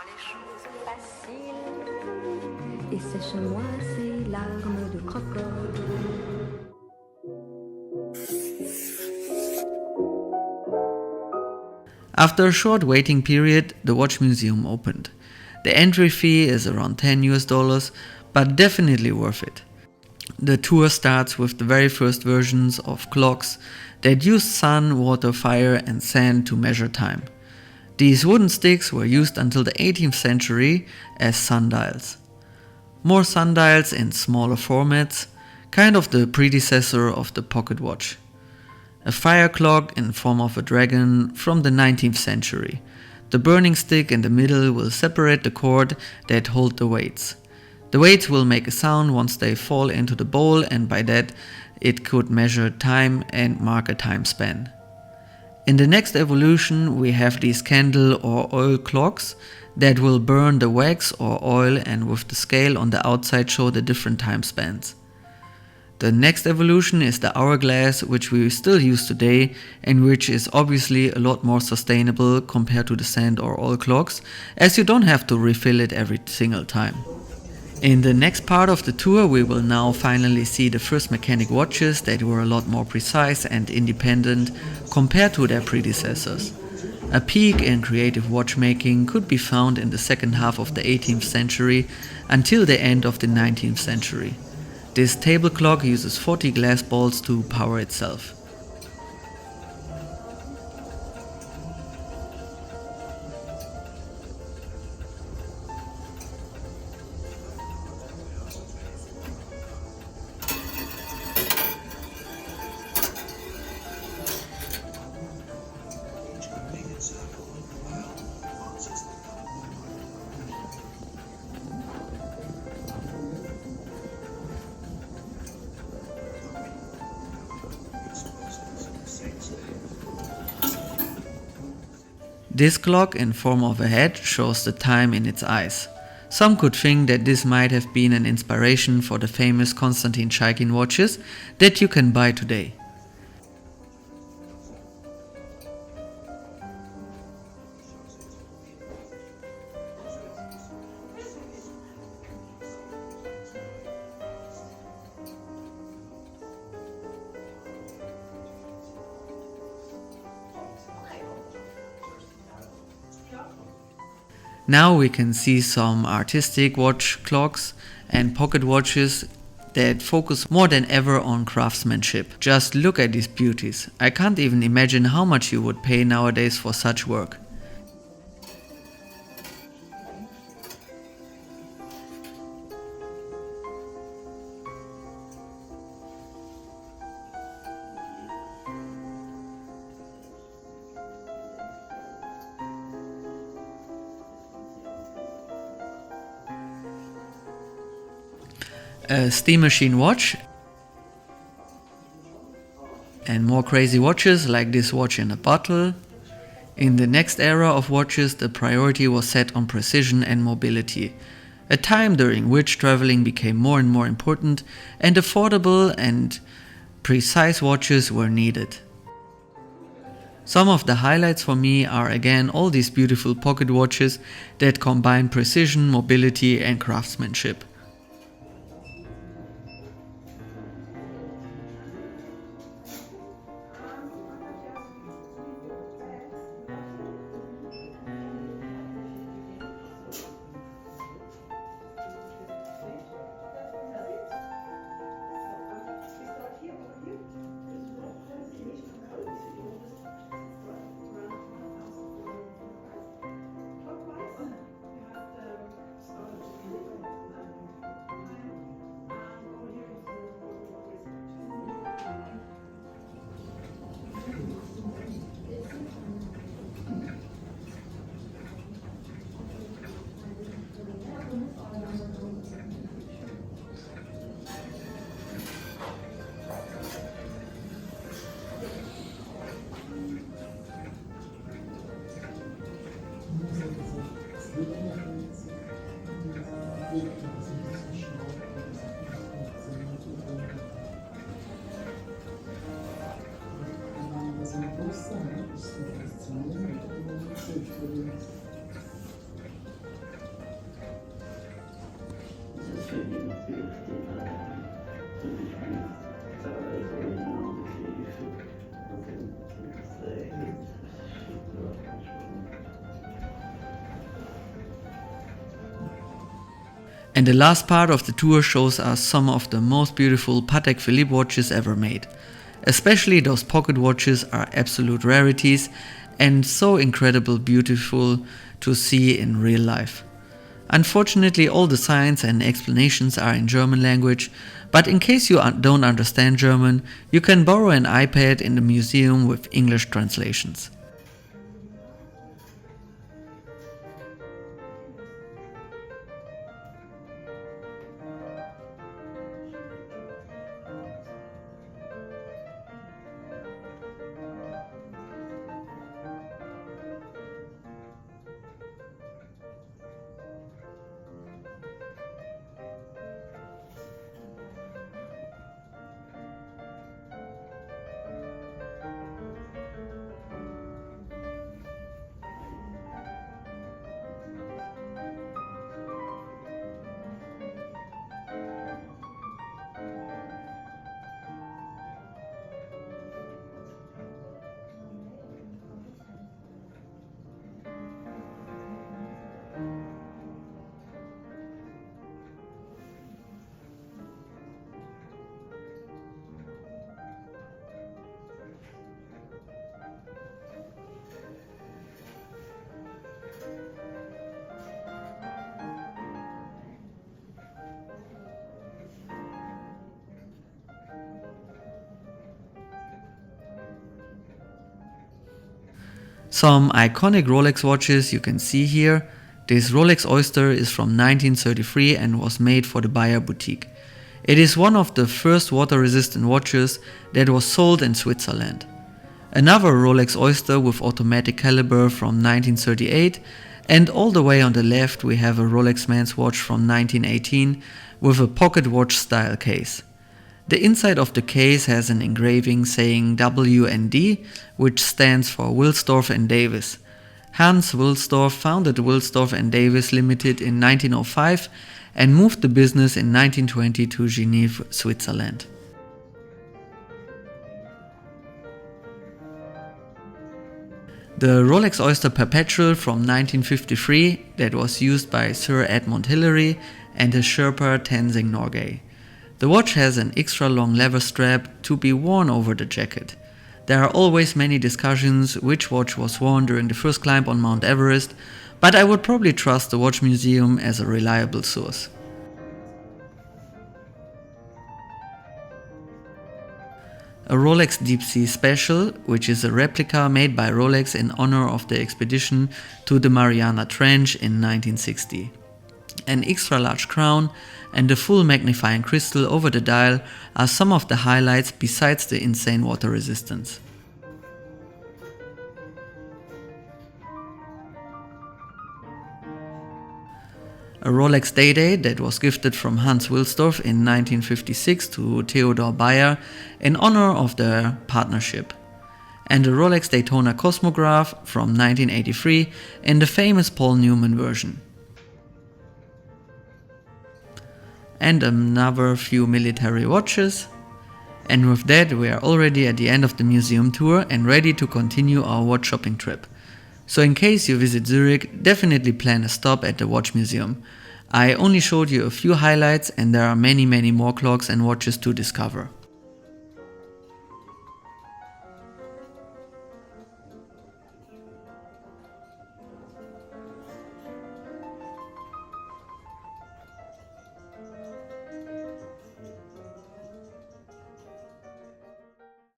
les choses faciles. Et sèche-moi ces larmes de crocodile. After a short waiting period, the watch museum opened. The entry fee is around $10, but definitely worth it. The tour starts with the very first versions of clocks that used sun, water, fire and sand to measure time. These wooden sticks were used until the 18th century as sundials. More sundials in smaller formats, kind of the predecessor of the pocket watch. A fire clock in form of a dragon from the 19th century. The burning stick in the middle will separate the cord that hold the weights. The weights will make a sound once they fall into the bowl, and by that it could measure time and mark a time span. In the next evolution we have these candle or oil clocks that will burn the wax or oil and with the scale on the outside show the different time spans. The next evolution is the hourglass, which we still use today and which is obviously a lot more sustainable compared to the sand or oil clocks, as you don't have to refill it every single time. In the next part of the tour we will now finally see the first mechanic watches that were a lot more precise and independent compared to their predecessors. A peak in creative watchmaking could be found in the second half of the 18th century until the end of the 19th century. This table clock uses 40 glass balls to power itself. This clock in form of a head shows the time in its eyes. Some could think that this might have been an inspiration for the famous Konstantin Chaikin watches that you can buy today. Now we can see some artistic watch clocks and pocket watches that focus more than ever on craftsmanship. Just look at these beauties. I can't even imagine how much you would pay nowadays for such work. A steam machine watch and more crazy watches like this watch in a bottle. In the next era of watches, the priority was set on precision and mobility, a time during which traveling became more and more important and affordable and precise watches were needed. Some of the highlights for me are again all these beautiful pocket watches that combine precision, mobility and craftsmanship. And the last part of the tour shows us some of the most beautiful Patek Philippe watches ever made. Especially those pocket watches are absolute rarities and so incredible beautiful to see in real life. Unfortunately, all the signs and explanations are in German language, but in case you don't understand German, you can borrow an iPad in the museum with English translations. Some iconic Rolex watches you can see here. This Rolex Oyster is from 1933 and was made for the Beyer boutique. It is one of the first water-resistant watches that was sold in Switzerland. Another Rolex Oyster with automatic caliber from 1938, and all the way on the left we have a Rolex Man's watch from 1918 with a pocket watch style case. The inside of the case has an engraving saying W&D, which stands for Wilsdorf and Davis. Hans Wilsdorf founded Wilsdorf and Davis Limited in 1905 and moved the business in 1920 to Geneva, Switzerland. The Rolex Oyster Perpetual from 1953 that was used by Sir Edmund Hillary and his Sherpa Tenzing Norgay. The watch has an extra long leather strap to be worn over the jacket. There are always many discussions which watch was worn during the first climb on Mount Everest, but I would probably trust the watch museum as a reliable source. A Rolex Deep Sea Special, which is a replica made by Rolex in honor of the expedition to the Mariana Trench in 1960. An extra large crown and a full magnifying crystal over the dial are some of the highlights besides the insane water resistance. A Rolex Day-Day that was gifted from Hans Wilsdorf in 1956 to Theodor Beyer in honor of their partnership. And a Rolex Daytona Cosmograph from 1983 in the famous Paul Newman version. And another few military watches. And with that we are already at the end of the museum tour and ready to continue our watch shopping trip. So in case you visit Zurich, definitely plan a stop at the watch museum. I only showed you a few highlights and there are many more clocks and watches to discover.